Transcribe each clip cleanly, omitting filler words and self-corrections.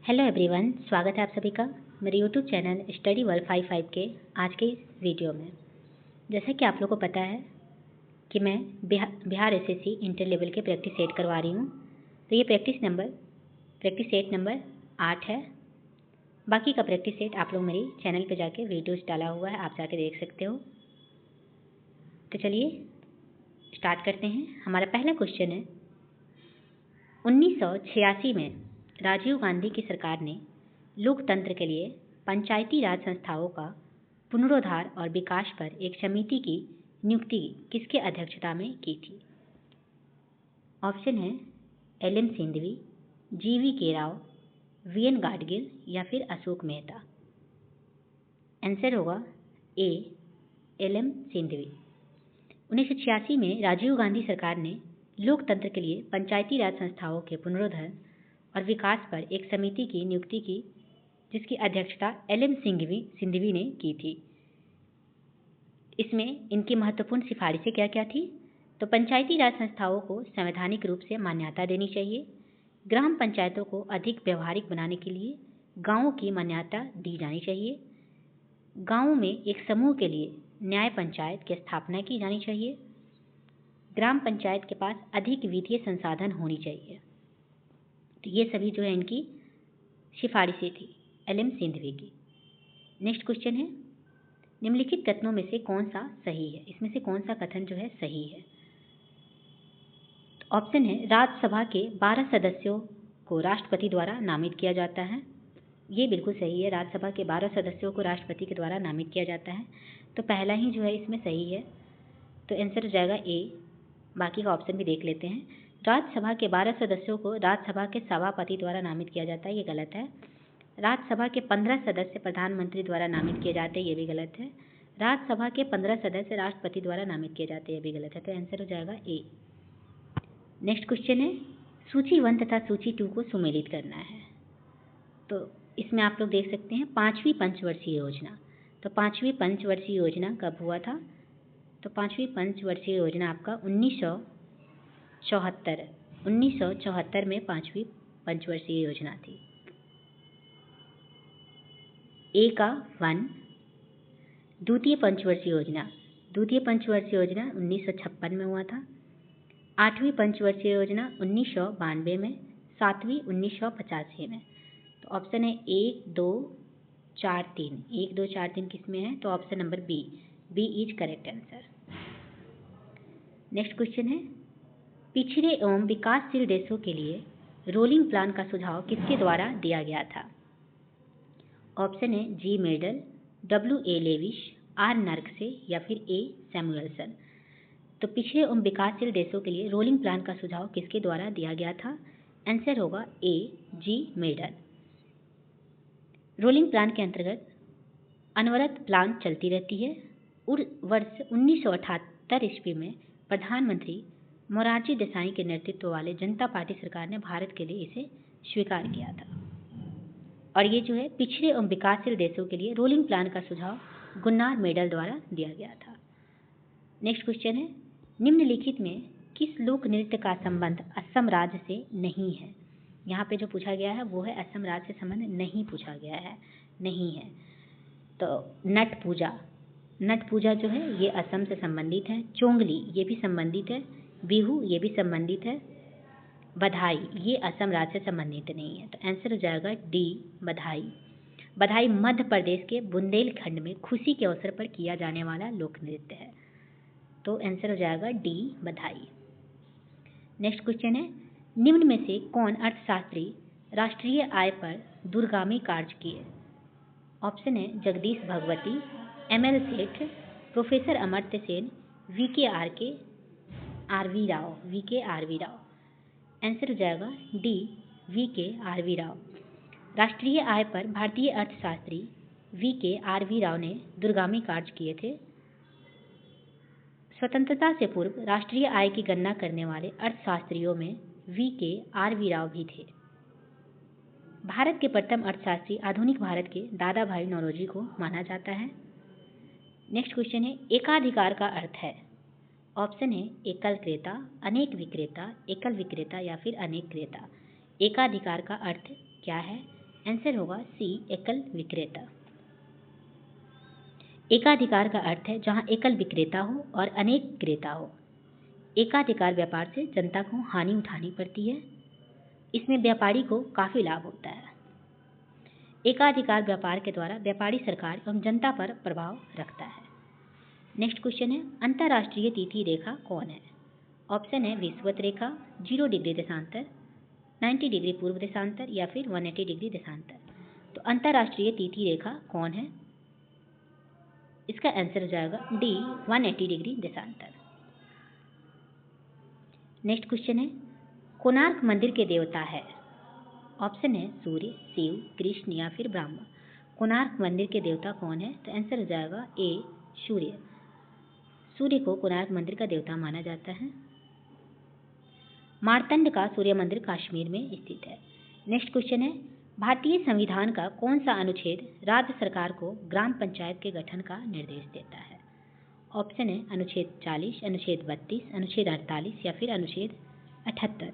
Hello everyone, स्वागत है आप सभी का मेरे यूट्यूब चैनल स्टडी वर्ल्ड 55 के आज के इस वीडियो में। जैसा कि आप लोगों को पता है कि मैं बिहार एसएससी इंटर लेवल के प्रैक्टिस सेट करवा रही हूँ। तो ये प्रैक्टिस सेट नंबर 8 है। बाकी का प्रैक्टिस सेट आप लोग मेरी चैनल पे जाके वीडियोस डाला हुआ है, आप जाके देख सकते हो। तो चलिए स्टार्ट करते हैं। हमारा पहला क्वेश्चन है, 1986 में राजीव गांधी की सरकार ने लोकतंत्र के लिए पंचायती राज संस्थाओं का पुनरुद्धार और विकास पर एक समिति की नियुक्ति किसके अध्यक्षता में की थी? ऑप्शन है एल.एम. सिंघवी, जी.वी.के. राव, वी.एन. गाडगिल या फिर अशोक मेहता। आंसर होगा ए, एल.एम. सिंघवी। 1986 में राजीव गांधी सरकार ने लोकतंत्र के लिए पंचायती राज संस्थाओं के पुनरुद्धार और विकास पर एक समिति की नियुक्ति की, जिसकी अध्यक्षता एल.एम. सिंघवी ने की थी। इसमें इनकी महत्वपूर्ण सिफारिशें क्या क्या थी? तो पंचायती राज संस्थाओं को संवैधानिक रूप से मान्यता देनी चाहिए, ग्राम पंचायतों को अधिक व्यवहारिक बनाने के लिए गांवों की मान्यता दी जानी चाहिए, गांवों में एक समूह के लिए न्याय पंचायत की स्थापना की जानी चाहिए, ग्राम पंचायत के पास अधिक वित्तीय संसाधन होनी चाहिए। तो ये सभी जो है इनकी सिफारिशें थी एल.एम. सिंघवी की। नेक्स्ट क्वेश्चन है, निम्नलिखित कथनों में से कौन सा सही है? इसमें से कौन सा कथन जो है सही है? तो ऑप्शन है राज्यसभा के 12 सदस्यों को राष्ट्रपति द्वारा नामित किया जाता है। ये बिल्कुल सही है, राज्यसभा के 12 सदस्यों को राष्ट्रपति के द्वारा नामित किया जाता है। तो पहला ही जो है इसमें सही है, तो आंसर हो जाएगा ए। बाकी का ऑप्शन भी देख लेते हैं। राज्यसभा के 12 सदस्यों को राज्यसभा के सभापति द्वारा नामित किया जाता है, ये गलत है। राज्यसभा के 15 सदस्य प्रधानमंत्री द्वारा नामित किए जाते हैं, ये भी गलत है। राज्यसभा के 15 सदस्य राष्ट्रपति द्वारा नामित किए जाते हैं, ये भी गलत है। तो आंसर हो जाएगा ए। नेक्स्ट क्वेश्चन है, सूची 1 तथा सूची 2 को सुमेलित करना है। तो इसमें आप लोग देख सकते हैं 5वीं पंचवर्षीय योजना। तो 5वीं पंचवर्षीय योजना कब हुआ था? तो 5वीं पंचवर्षीय योजना आपका 1974 में 5वीं पंचवर्षीय योजना थी। ए का 1। द्वितीय पंचवर्षीय योजना 1956 में हुआ था। 8वीं पंचवर्षीय योजना 1992 में, 7वीं 1985 में। तो ऑप्शन है 1, 2, 4, 3। 1, 2, 4, 3 किस में है? तो option number B is correct answer. Next question है, पिछड़े एवं विकासशील देशों के लिए रोलिंग प्लान का सुझाव किसके द्वारा दिया गया था? ऑप्शन है जी मेडल, W.A. लेविश, आर नर्कसे या फिर ए सैमुअलसन। तो पिछड़े एवं विकासशील देशों के लिए रोलिंग प्लान का सुझाव किसके द्वारा दिया गया था? आंसर होगा ए, जी मेडल। रोलिंग प्लान के अंतर्गत अनवरत प्लान चलती रहती है। वर्ष 1978 ईस्वी में प्रधानमंत्री मोरारजी देसाई के नेतृत्व वाले जनता पार्टी सरकार ने भारत के लिए इसे स्वीकार किया था। और ये जो है पिछड़े एवं विकासशील देशों के लिए रोलिंग प्लान का सुझाव गुन्नार मेडल द्वारा दिया गया था। नेक्स्ट क्वेश्चन है, निम्नलिखित में किस लोक नृत्य का संबंध असम राज्य से नहीं है? यहाँ पे जो पूछा गया है वो है असम राज्य से संबंध नहीं पूछा गया है, नहीं है। तो नट पूजा जो है ये असम से संबंधित है। चोंगली ये भी संबंधित है। बिहू ये भी संबंधित है। बधाई ये असम राज्य से संबंधित नहीं है। तो आंसर हो जाएगा डी, बधाई मध्य प्रदेश के बुंदेलखंड में खुशी के अवसर पर किया जाने वाला लोक नृत्य है। तो आंसर हो जाएगा डी, बधाई। नेक्स्ट क्वेश्चन है, निम्न में से कौन अर्थशास्त्री राष्ट्रीय आय पर दूरगामी कार्य किए? ऑप्शन है जगदीश भगवती, M.L. सेठ, professor Amartya Sen, VK. RV. Rao. Answer हो जाएगा डी, वी.के. आर.वी. राव। राष्ट्रीय आय पर भारतीय अर्थशास्त्री वी.के. आर.वी. राव ने दूरगामी कार्य किए थे। स्वतंत्रता से पूर्व राष्ट्रीय आय की गणना करने वाले अर्थशास्त्रियों में वी.के. आर.वी. राव भी थे। भारत के प्रथम अर्थशास्त्री आधुनिक भारत के दादा भाई नौरोजी को माना जाता है। नेक्स्ट क्वेश्चन है, एकाधिकार का अर्थ है? ऑप्शन है एकल क्रेता, अनेक विक्रेता, एकल विक्रेता या फिर अनेक क्रेता। एकाधिकार का अर्थ क्या है? आंसर होगा सी, एकल विक्रेता। एकाधिकार का अर्थ है जहां एकल विक्रेता हो और अनेक क्रेता हो। एकाधिकार व्यापार से जनता को हानि उठानी पड़ती है, इसमें व्यापारी को काफी लाभ होता है। एकाधिकार व्यापार के द्वारा व्यापारी सरकार एवं जनता पर प्रभाव रखता है। नेक्स्ट क्वेश्चन है, अंतर्राष्ट्रीय तिथि रेखा कौन है? ऑप्शन है विषुवत रेखा, 0 डिग्री देशांतर, 90 डिग्री पूर्व देशांतर या फिर 180 डिग्री देशांतर। तो अंतर्राष्ट्रीय तिथि रेखा कौन है? इसका आंसर हो जाएगा डी, 180 डिग्री देशांतर। नेक्स्ट क्वेश्चन है, कोणार्क मंदिर के देवता है? ऑप्शन है सूर्य, शिव, कृष्ण या फिर ब्रह्मा। कोणार्क मंदिर के देवता कौन है? तो आंसर हो जाएगा ए, सूर्य। सूर्य को कोणार्क मंदिर का देवता माना जाता है। मार्तंड का सूर्य मंदिर कश्मीर में स्थित है। नेक्स्ट क्वेश्चन है, भारतीय संविधान का कौन सा अनुच्छेद राज्य सरकार को ग्राम पंचायत के गठन का निर्देश देता है? ऑप्शन है अनुच्छेद 40, अनुच्छेद 32, अनुच्छेद 48 या फिर अनुच्छेद 78।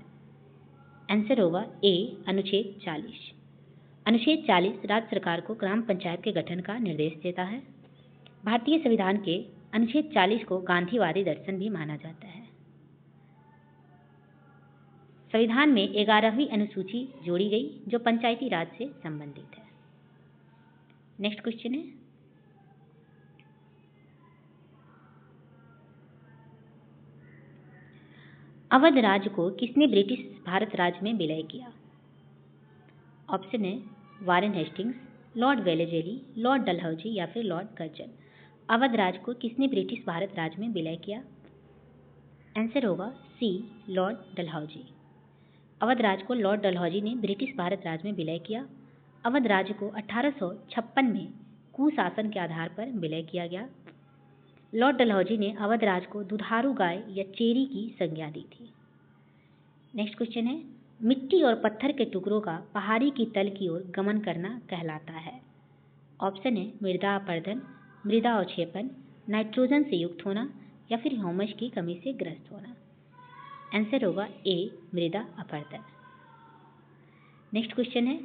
आंसर होगा ए, अनुच्छेद 40। अनुच्छेद 40 राज्य सरकार को ग्राम पंचायत के गठन का निर्देश देता है। भारतीय संविधान के अनुच्छेद 40 को गांधीवादी दर्शन भी माना जाता है। संविधान में 11वीं अनुसूची जोड़ी गई जो पंचायती राज से संबंधित है। नेक्स्ट क्वेश्चन है, अवध राज्य को किसने ब्रिटिश भारत राज्य में विलय किया? ऑप्शन है Warren Hastings, Lord Wellesley, Lord Dalhousie या फिर लॉर्ड कर्जन। अवध राज्य को किसने ब्रिटिश भारत राज्य में विलय किया? आंसर होगा सी, लॉर्ड डलहौजी। अवध राज्य को लॉर्ड डलहौजी ने ब्रिटिश भारत राज्य में विलय किया। अवध राज्य को 1856 में कुशासन के आधार पर विलय किया गया। लॉर्ड डलहौजी ने अवध राज्य को दुधारू गाय या चेरी की संज्ञा दी थी। नेक्स्ट क्वेश्चन है, मिट्टी और पत्थर के टुकड़ों का पहाड़ी की तल की ओर गमन करना कहलाता है। ऑप्शन है मृदा अपरदन, मृदा अवक्षेपण, नाइट्रोजन से युक्त होना या फिर ह्यूमस की कमी से ग्रस्त होना। आंसर होगा ए, मृदा अपरदन। नेक्स्ट क्वेश्चन है,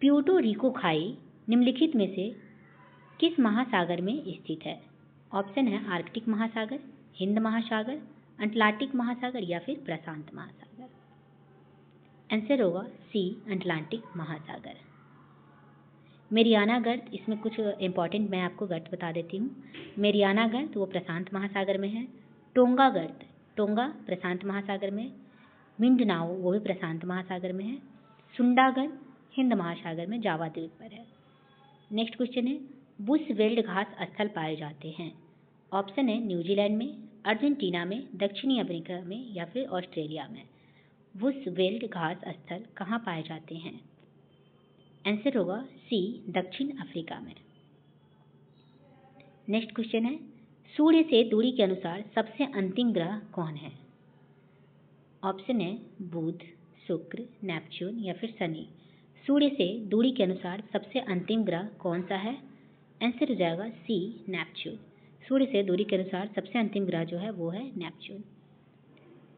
प्यूर्टो रिको खाई निम्नलिखित में से किस महासागर में स्थित है? ऑप्शन है आर्कटिक महासागर, हिंद महासागर, अटलांटिक महासागर या फिर प्रशांत महासागर। आंसर होगा सी, अटलांटिक महासागर। मेरियाना गर्त, इसमें कुछ इंपॉर्टेंट मैं आपको गर्त बता देती हूँ। मेरियाना गर्त वो प्रशांत महासागर में है। टोंगा गर्त, टोंगा प्रशांत महासागर में। मिंडनाओ वो भी प्रशांत महासागर में है। सुंडा गर्त हिंद महासागर में जावा द्वीप पर है। नेक्स्ट क्वेश्चन है, बुशवेल्ड घास स्थल पाए जाते हैं। ऑप्शन है न्यूजीलैंड में, अर्जेंटीना में, दक्षिणी अफ्रीका में या फिर ऑस्ट्रेलिया में। बुशवेल्ड घास स्थल कहाँ पाए जाते हैं? आंसर होगा सी, दक्षिण अफ्रीका में। नेक्स्ट क्वेश्चन है, सूर्य से दूरी के अनुसार सबसे अंतिम ग्रह कौन है? ऑप्शन है बुध, शुक्र, नेपच्यून या फिर शनि। सूर्य से दूरी के अनुसार सबसे अंतिम ग्रह कौन सा है? आंसर हो जाएगा सी, नेपच्यून। सूर्य से दूरी के अनुसार सबसे अंतिम ग्रह जो है वो है नेपच्यून।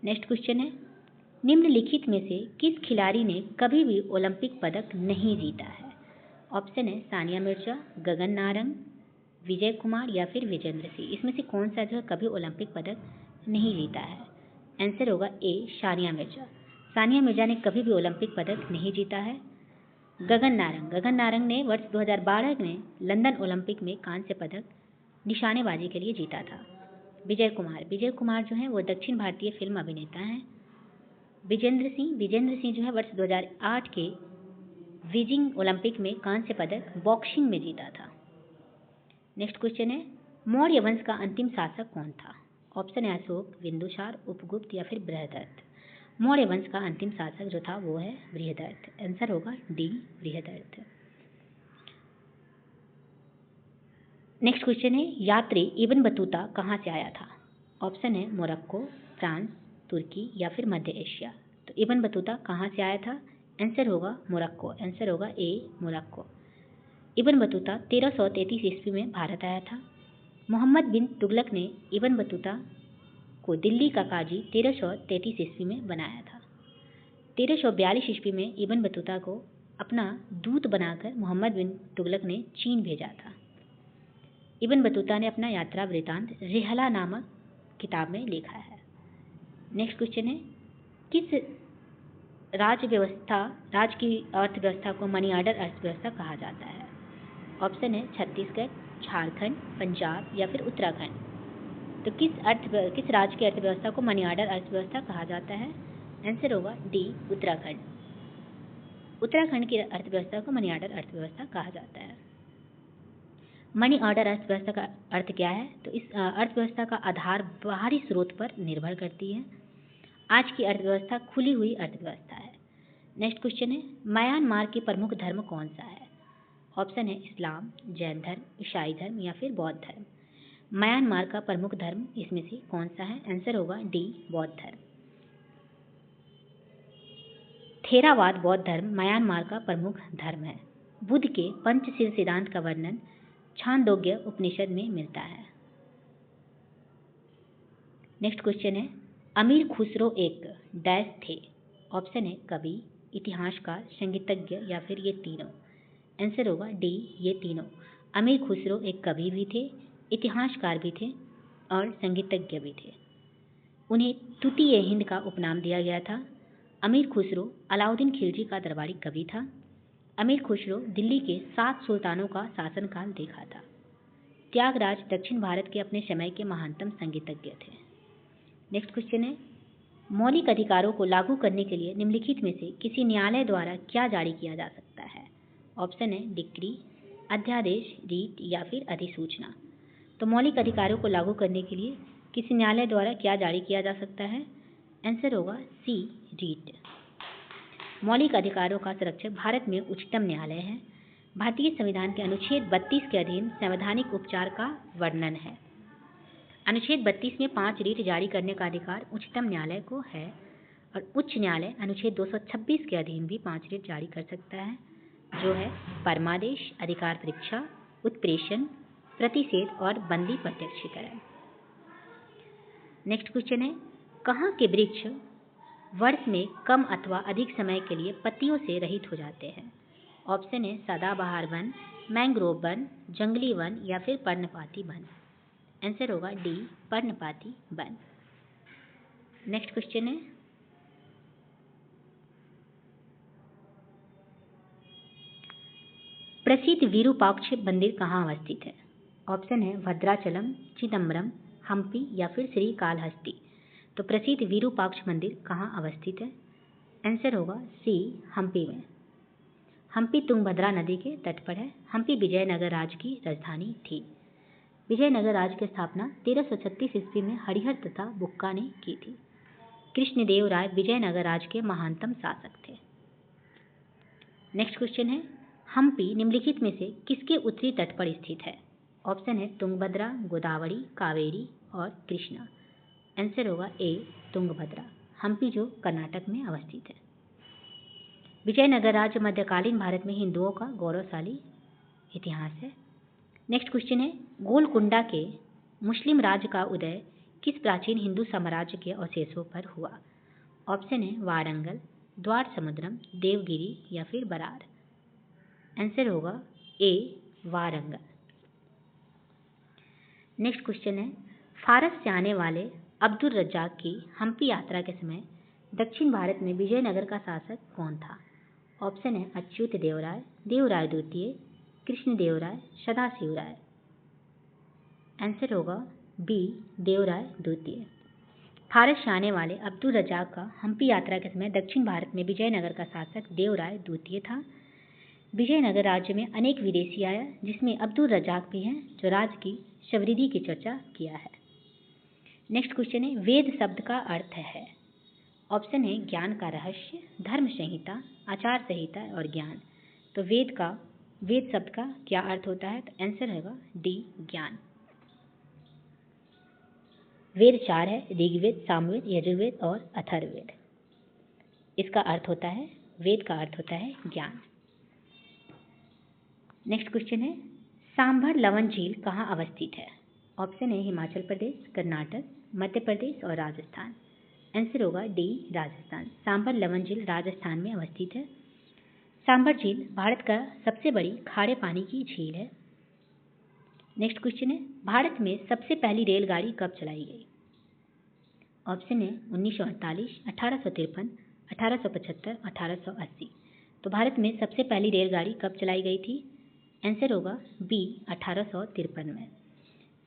नेक्स्ट क्वेश्चन है, निम्नलिखित में से किस खिलाड़ी ने कभी भी ओलंपिक पदक नहीं जीता है? ऑप्शन है सानिया मिर्जा, गगन नारंग, विजय कुमार या फिर विजेंद्र सिंह। इसमें से कौन सा जो है कभी ओलंपिक पदक नहीं जीता है? आंसर होगा ए, सानिया मिर्जा। सानिया मिर्जा ने कभी भी ओलंपिक पदक नहीं जीता है। गगन नारंग ने वर्ष 2012 में लंदन ओलंपिक में कांस्य पदक निशानेबाजी के लिए जीता था। विजय कुमार जो हैं वो दक्षिण भारतीय फिल्म अभिनेता हैं। विजेंद्र सिंह जो है वर्ष 2008 के बीजिंग ओलंपिक में कांस्य पदक बॉक्सिंग में जीता था। नेक्स्ट क्वेश्चन है, मौर्य वंश का अंतिम शासक कौन था? ऑप्शन है अशोक, बिंदुसार, उपगुप्त या फिर बृहदर्थ। मौर्य वंश का अंतिम शासक जो था वो है बृहदर्थ। आंसर होगा डी, बृहदर्थ। नेक्स्ट क्वेश्चन है, यात्री इब्न बतूता कहाँ से आया था? ऑप्शन है मोरक्को, फ्रांस, तुर्की या फिर मध्य एशिया। तो इब्न बतूता कहाँ से आया था? आंसर होगा मोरक्को। आंसर होगा ए, मोरक्को। इब्न बतूता 1333 ईस्वी में भारत आया था। मोहम्मद बिन तुगलक ने इब्न बतूता को दिल्ली का काजी 1333 ईस्वी में बनाया था। 1342 ईस्वी में इब्न बतूता को अपना दूत बनाकर मोहम्मद बिन तुगलक ने चीन भेजा था? इब्न बतूता ने अपना यात्रा वृतांत रिहला नामक किताब में लिखा है। नेक्स्ट क्वेश्चन है, किस राज्य की अर्थव्यवस्था को मनी ऑर्डर अर्थव्यवस्था कहा जाता है? ऑप्शन है छत्तीसगढ़, झारखंड, पंजाब या फिर उत्तराखंड। तो किस राज्य की अर्थव्यवस्था को मनी ऑर्डर अर्थव्यवस्था कहा जाता है? आंसर होगा डी, उत्तराखंड। उत्तराखंड की अर्थव्यवस्था को मनी ऑर्डर अर्थव्यवस्था कहा जाता है। मनी ऑर्डर अर्थव्यवस्था का अर्थ क्या है? तो इस अर्थव्यवस्था का आधार बाहरी स्रोत पर निर्भर करती है। आज की अर्थव्यवस्था खुली हुई अर्थव्यवस्था है। नेक्स्ट क्वेश्चन है, म्यांमार के प्रमुख धर्म कौन सा है? ऑप्शन है इस्लाम, जैन धर्म, ईसाई धर्म या फिर बौद्ध धर्म। म्यांमार का प्रमुख धर्म इसमें से कौन सा है? आंसर होगा डी, बौद्ध धर्म। थेरावाद बौद्ध धर्म म्यांमार का प्रमुख धर्म है। बुद्ध के पंचशील सिद्धांत का वर्णन छांदोग्य उपनिषद में मिलता है। नेक्स्ट क्वेश्चन है, अमीर खुसरो एक डैश थे? ऑप्शन है कवि, इतिहासकार, संगीतज्ञ या फिर ये तीनों। आंसर होगा डी, ये तीनों। अमीर खुसरो एक कवि भी थे, इतिहासकार भी थे और संगीतज्ञ भी थे। उन्हें तूतीय हिंद का उपनाम दिया गया था। अमीर खुसरो अलाउद्दीन खिलजी का दरबारी कवि था। अमीर खुसरो दिल्ली के 7 सुल्तानों का शासनकाल देखा था। त्यागराज दक्षिण भारत के अपने समय के महानतम संगीतज्ञ थे। नेक्स्ट क्वेश्चन है, मौलिक अधिकारों को लागू करने के लिए निम्नलिखित में से किसी न्यायालय द्वारा क्या जारी किया जा सकता है? ऑप्शन है डिक्री, अध्यादेश, रीट या फिर अधिसूचना। तो मौलिक अधिकारों को लागू करने के लिए किसी न्यायालय द्वारा क्या जारी किया जा सकता है? आंसर होगा सी, रीट। मौलिक अधिकारों का संरक्षक भारत में उच्चतम न्यायालय है। भारतीय संविधान के अनुच्छेद 32 के अधीन संवैधानिक उपचार का वर्णन है। अनुच्छेद 32 में 5 रीट जारी करने का अधिकार उच्चतम न्यायालय को है और उच्च न्यायालय अनुच्छेद 226 के अधीन भी 5 रीट जारी कर सकता है, जो है परमादेश, अधिकार परीक्षा, उत्प्रेषण, प्रतिषेध और बंदी प्रत्यक्षीकरण। नेक्स्ट क्वेश्चन है, कहाँ के वृक्ष वर्ष में कम अथवा अधिक समय के लिए पत्तियों से रहित हो जाते हैं? ऑप्शन है सदाबहार वन, मैंग्रोव वन, जंगली वन या फिर पर्णपाती वन। आंसर होगा डी, पर्णपाती वन। नेक्स्ट क्वेश्चन है, प्रसिद्ध विरूपाक्ष मंदिर कहाँ अवस्थित है? ऑप्शन है भद्राचलम, चिदम्बरम, हम्पी या फिर श्रीकालहस्ती। तो प्रसिद्ध विरूपाक्ष मंदिर कहाँ अवस्थित है? आंसर होगा सी, हम्पी में। हम्पी तुंगभद्रा नदी के तट पर है। हम्पी विजयनगर राज्य की राजधानी थी। विजयनगर राज्य की स्थापना 1336 ईस्वी में हरिहर तथा बुक्का ने की थी। कृष्णदेव राय विजयनगर राज्य के महानतम शासक थे। नेक्स्ट क्वेश्चन है, हम्पी निम्नलिखित में से किसके उत्तरी तट पर स्थित है? ऑप्शन है तुंगभद्रा, गोदावरी, कावेरी और कृष्णा। आंसर होगा ए, तुंगभद्रा। हम्पी जो कर्नाटक में अवस्थित है। विजयनगर राज्य मध्यकालीन भारत में हिंदुओं का गौरवशाली इतिहास है। नेक्स्ट क्वेश्चन है, गोलकुंडा के मुस्लिम राज्य का उदय किस प्राचीन हिंदू साम्राज्य के अवशेषों पर हुआ? ऑप्शन है वारंगल, द्वार समुद्रम, देवगिरी या फिर बरार। आंसर होगा ए, वारंगल। नेक्स्ट क्वेश्चन है, फारस से आने वाले अब्दुल रज्जाक की हम्पी यात्रा के समय दक्षिण भारत में विजयनगर का शासक कौन था? ऑप्शन है अच्युत देवराय, देवराय द्वितीय, कृष्णदेवराय, सदाशिवराय। आंसर होगा बी, देवराय द्वितीय। फारस से आने वाले अब्दुल रज्जाक का हम्पी यात्रा के समय दक्षिण भारत में विजयनगर का शासक देवराय द्वितीय था। विजयनगर राज्य में अनेक विदेशी आया, जिसमें अब्दुल रज्जाक भी हैं, जो राज्य की समृद्धि की चर्चा किया है। नेक्स्ट क्वेश्चन है, वेद शब्द का अर्थ है? ऑप्शन है ज्ञान का रहस्य, धर्म संहिता, आचार संहिता और ज्ञान। तो वेद शब्द का क्या अर्थ होता है? तो आंसर होगा डी, ज्ञान। वेद 4 है, ऋग्वेद, सामवेद, यजुर्वेद और अथर्ववेद। इसका अर्थ होता है, वेद का अर्थ होता है ज्ञान। नेक्स्ट क्वेश्चन है, सांभर लवन झील कहाँ अवस्थित है? ऑप्शन है हिमाचल प्रदेश, कर्नाटक, मध्य प्रदेश और राजस्थान। आंसर होगा डी, राजस्थान। सांभर लवन झील राजस्थान में अवस्थित है। सांभर झील भारत का सबसे बड़ी खारे पानी की झील है। नेक्स्ट क्वेश्चन है, भारत में सबसे पहली रेलगाड़ी कब चलाई गई? ऑप्शन है 1948, 1853, 1875, 1880। तो भारत में सबसे पहली रेलगाड़ी कब चलाई गई थी? आंसर होगा बी 1853 में।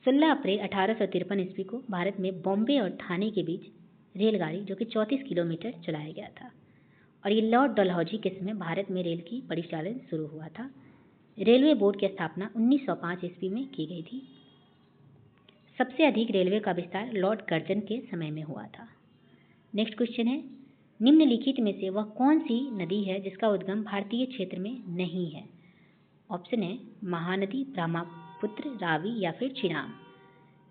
16 अप्रैल 1853 ईस्वी को भारत में बॉम्बे और ठाणे के बीच रेलगाड़ी जो कि 34 किलोमीटर चलाया गया था, और ये लॉर्ड डलहौजी के समय भारत में रेल की परिचालन शुरू हुआ था। रेलवे बोर्ड की स्थापना 1905 ईस्वी में की गई थी। सबसे अधिक रेलवे का विस्तार लॉर्ड कर्जन के समय में हुआ था। नेक्स्ट क्वेश्चन है, निम्नलिखित में से वह कौन सी नदी है जिसका उद्गम भारतीय क्षेत्र में नहीं है? ऑप्शन है महानदी, ब्रह्मपुत्र, रावी या फिर चिनाब।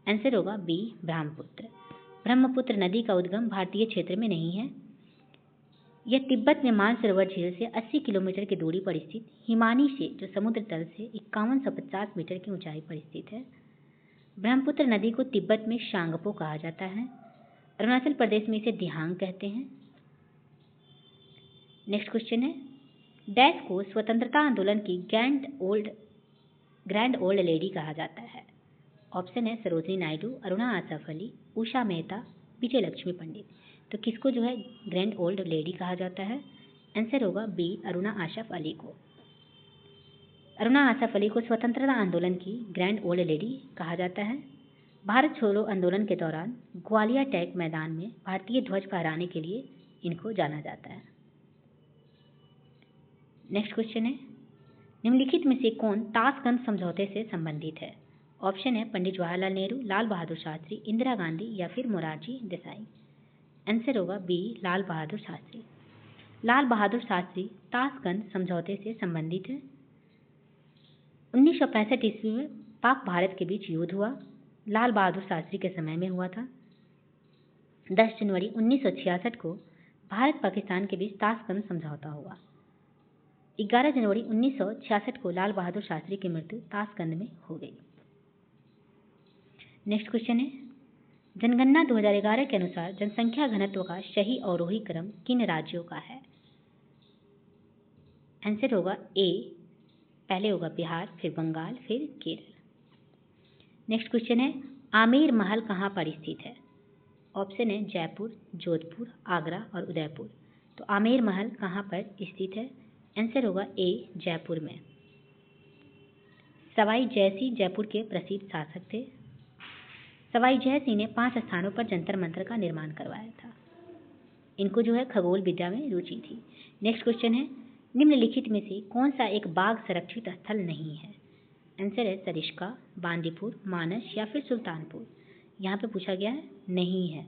आंसर होगा बी ब्रह्मपुत्र। ब्रह्मपुत्र नदी का उद्गम भारतीय क्षेत्र में नहीं है। यह तिब्बत में मानसरोवर झील से 80 किलोमीटर की दूरी पर स्थित हिमानी से, जो समुद्र तल से 5150 मीटर की ऊंचाई पर स्थित है। ब्रह्मपुत्र नदी को तिब्बत में शांगपो कहा जाता है। अरुणाचल प्रदेश में इसे दिहांग कहते हैं। नेक्स्ट क्वेश्चन है, डैश को स्वतंत्रता आंदोलन की ग्रैंड ओल्ड लेडी कहा जाता है। ऑप्शन है सरोजिनी नायडू, अरुणा आसफ अली, उषा मेहता, विजय लक्ष्मी पंडित। तो किसको जो है ग्रैंड ओल्ड लेडी कहा जाता है? आंसर होगा बी अरुणा आसफ अली को। अरुणा आसफ अली को स्वतंत्रता आंदोलन की ग्रैंड ओल्ड लेडी कहा जाता है। भारत छोड़ो आंदोलन के दौरान ग्वालियर टैंक मैदान में भारतीय ध्वज फहराने के लिए इनको जाना जाता है। नेक्स्ट क्वेश्चन है, निम्नलिखित में से कौन ताशकंद समझौते से संबंधित है? ऑप्शन है पंडित जवाहरलाल नेहरू, लाल बहादुर शास्त्री, इंदिरा गांधी या फिर मोरारजी देसाई। आंसर होगा बी लाल बहादुर शास्त्री। लाल बहादुर शास्त्री ताशकंद समझौते से संबंधित है। 1965 ईस्वी में पाक भारत के बीच युद्ध हुआ, लाल बहादुर शास्त्री के समय में हुआ था। 10 जनवरी 1966 को भारत पाकिस्तान के बीच ताशकंद समझौता हुआ। 11 जनवरी 1966 को लाल बहादुर शास्त्री की मृत्यु ताशकंद में हो गई। नेक्स्ट क्वेश्चन है, जनगणना 2011 के अनुसार जनसंख्या घनत्व का सही अवरोही क्रम किन राज्यों का है? आंसर होगा ए, पहले होगा बिहार, फिर बंगाल, फिर केरल। नेक्स्ट क्वेश्चन है, आमेर महल कहाँ पर स्थित है? ऑप्शन है जयपुर, जोधपुर, आगरा और उदयपुर। तो आमेर महल कहाँ पर स्थित है? आंसर होगा ए जयपुर में। सवाई जयसिंह जयपुर के प्रसिद्ध शासक थे। सवाई जयसिंह ने 5 स्थानों पर जंतर मंतर का निर्माण करवाया था। इनको जो है खगोल विद्या में रुचि थी। नेक्स्ट क्वेश्चन है, निम्नलिखित में से कौन सा एक बाघ संरक्षित स्थल नहीं है? आंसर है सरिस्का, बांदीपुर, मानस या फिर सुल्तानपुर। यहाँ पे पूछा गया है नहीं है,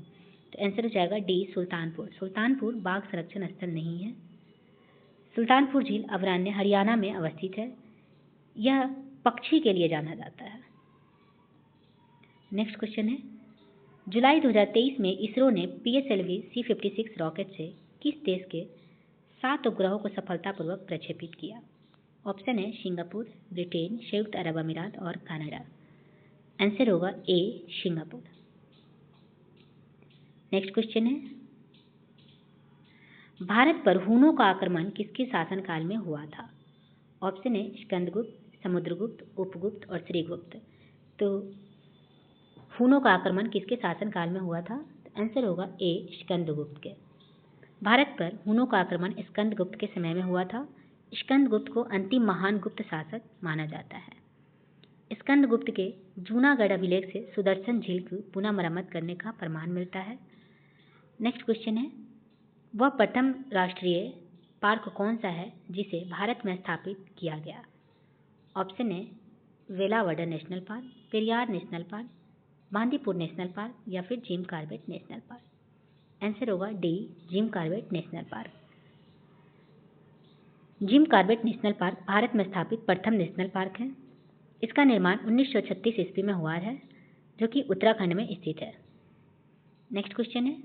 तो आंसर हो जाएगा डी सुल्तानपुर। सुल्तानपुर बाघ संरक्षण स्थल नहीं है। सुल्तानपुर झील अभयारण्य हरियाणा में अवस्थित है। यह पक्षी के लिए जाना जाता है। नेक्स्ट क्वेश्चन है, जुलाई 2023 में इसरो ने PSLV C56 रॉकेट से किस देश के 7 उपग्रहों को सफलतापूर्वक प्रक्षेपित किया? ऑप्शन है सिंगापुर, ब्रिटेन, संयुक्त अरब अमीरात और कनाडा। आंसर होगा ए सिंगापुर। नेक्स्ट क्वेश्चन है, भारत पर हुनों का आक्रमण किसके शासनकाल में हुआ था? ऑप्शन है स्कंदगुप्त, समुद्रगुप्त, उपगुप्त और श्रीगुप्त। तो हुनों का आक्रमण किसके शासनकाल में हुआ था? आंसर होगा ए स्कंदगुप्त के। भारत पर हुनों का आक्रमण स्कंदगुप्त के समय में हुआ था। स्कंदगुप्त को अंतिम महान गुप्त शासक माना जाता है। स्कंदगुप्त के जूनागढ़ अभिलेख से सुदर्शन झील की पुनः मरम्मत करने का प्रमाण मिलता है। नेक्स्ट क्वेश्चन है, वह प्रथम राष्ट्रीय पार्क कौन सा है जिसे भारत में स्थापित किया गया? ऑप्शन है Velavadar national park, Periyar national park, Bandipur national park या फिर Jim Corbett national park. Answer होगा D Jim Corbett national park. Jim Corbett national park Bharat में स्थापित प्रथम नेशनल पार्क है। इसका निर्माण 1936 ईस्वी में हुआ है, जो कि उत्तराखंड में स्थित है। नेक्स्ट क्वेश्चन है,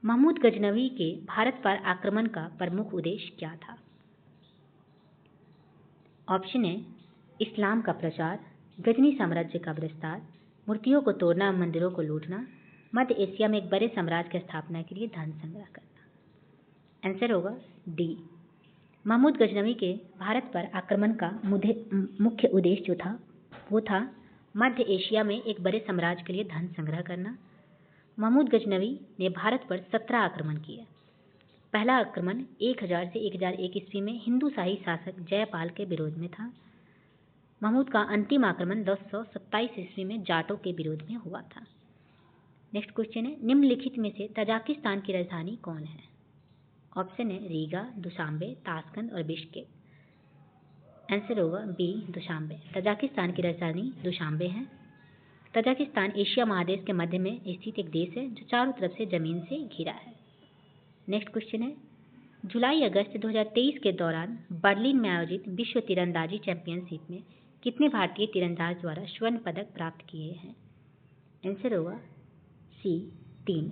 महमूद गजनवी के भारत पर आक्रमण का प्रमुख उद्देश्य क्या था? ऑप्शन है इस्लाम का प्रचार, गजनी साम्राज्य का विस्तार, मूर्तियों को तोड़ना, मंदिरों को लूटना, मध्य एशिया में एक बड़े साम्राज्य की स्थापना के लिए धन संग्रह करना। आंसर होगा डी महमूद गजनवी के भारत पर आक्रमण का मुख्य उद्देश्य जो था वो था मध्य एशिया में एक बड़े साम्राज्य के लिए धन संग्रह करना। महमूद गजनवी ने भारत पर 17 आक्रमण किए। पहला आक्रमण 1000 से 1001 ईस्वी में हिंदू शाही शासक जयपाल के विरोध में था। महमूद का अंतिम आक्रमण 1027 ईस्वी में जाटों के विरोध में हुआ था। नेक्स्ट क्वेश्चन है, निम्नलिखित में से तजाकिस्तान की राजधानी कौन है? ऑप्शन है रीगा, दुशांबे, ताशकंद और बिश्केक। आंसर होगा बी दुशांबे। तजाकिस्तान की राजधानी दुशांबे है। तजाकिस्तान एशिया महादेश के मध्य में स्थित एक देश है जो चारों तरफ से जमीन से घिरा है। नेक्स्ट क्वेश्चन है, जुलाई अगस्त 2023 के दौरान बर्लिन में आयोजित विश्व तीरंदाजी चैंपियनशिप में कितने भारतीय तीरंदाज द्वारा स्वर्ण पदक प्राप्त किए हैं? आंसर होगा सी 3।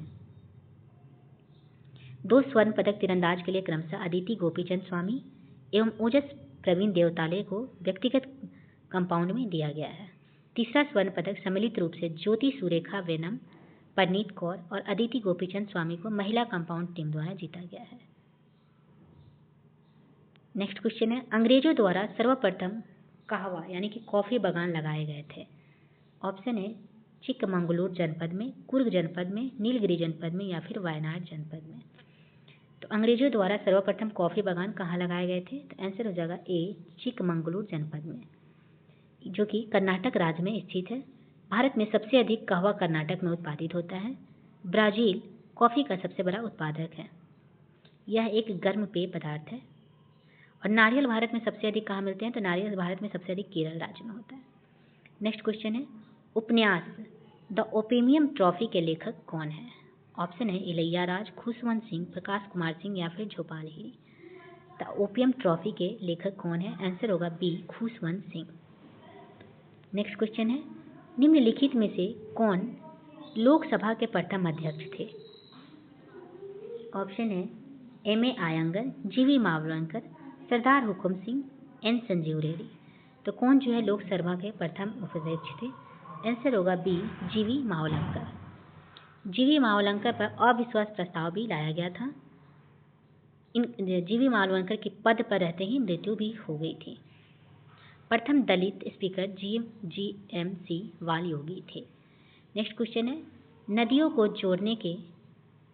2 स्वर्ण पदक तीरंदाज के लिए क्रमशः अदिति गोपीचंद स्वामी एवं ओजस प्रवीण देवताले को व्यक्तिगत कंपाउंड में दिया गया है। तीसरा स्वर्ण पदक सम्मिलित रूप से ज्योति सुरेखा वेनम, परनीत कौर और अदिति गोपीचंद स्वामी को महिला कंपाउंड टीम द्वारा जीता गया है। नेक्स्ट क्वेश्चन है, अंग्रेजों द्वारा सर्वप्रथम कहवा यानी कि कॉफी बागान लगाए गए थे? ऑप्शन है चिकमंगलूर जनपद में, कुर्ग जनपद में, नीलगिरी जनपद में या फिर वायनाड जनपद में। तो अंग्रेजों द्वारा सर्वप्रथम कॉफी बागान कहाँ लगाए गए थे? तो आंसर हो जाएगा ए चिकमंगलूर जनपद में, जो कि कर्नाटक राज्य में स्थित है। भारत में सबसे अधिक कहवा कर्नाटक में उत्पादित होता है। ब्राजील कॉफी का सबसे बड़ा उत्पादक है। यह एक गर्म पेय पदार्थ है। और नारियल भारत में सबसे अधिक कहाँ मिलते हैं? तो नारियल भारत में सबसे अधिक केरल राज्य में होता है। नेक्स्ट क्वेश्चन है, उपन्यास द ओपिनियन ट्रॉफी के लेखक कौन है? ऑप्शन है इलैयाराज, खुशवंत सिंह, प्रकाश कुमार सिंह या फिर झोपाल हीरी। द ओपियम ट्रॉफी के लेखक कौन है? आंसर होगा B Khushwant Singh. Next question है, निम्नलिखित में से कौन लोकसभा के प्रथम अध्यक्ष थे? ऑप्शन है एम.ए. आयंगर, जी.वी. मावलंकर, सरदार हुकुम सिंह, एन. संजीव रेड्डी। तो कौन जो है लोकसभा के प्रथम उपाध्यक्ष थे? आंसर होगा B G V. Mavalankar. G V. Mavalankar पर अविश्वास प्रस्ताव भी लाया गया था। जी.वी. मावलंकर की पद पर रहते ही मृत्यु भी हो गई थी। प्रथम दलित स्पीकर जी.एम.सी. वाल योगी थे। नेक्स्ट क्वेश्चन है, नदियों को जोड़ने के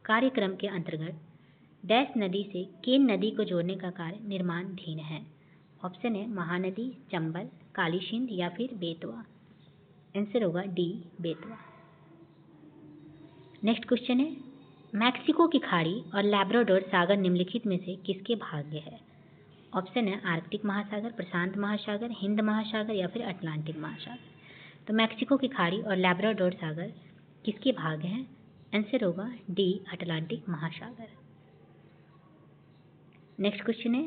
कार्यक्रम के अंतर्गत डैश नदी से केन नदी को जोड़ने का कार्य निर्माणाधीन है। ऑप्शन है महानदी, चंबल, काली सिंध या फिर बेतवा। आंसर होगा डी बेतवा। नेक्स्ट क्वेश्चन है, मैक्सिको की खाड़ी और लैब्राडोर सागर निम्नलिखित में से किसके भाग्य है? ऑप्शन है आर्कटिक महासागर, प्रशांत महासागर, हिंद महासागर या फिर अटलांटिक महासागर। तो मैक्सिको की खाड़ी और लैब्राडोर सागर किसके भाग्य हैं? आंसर होगा डी अटलांटिक महासागर। नेक्स्ट क्वेश्चन है,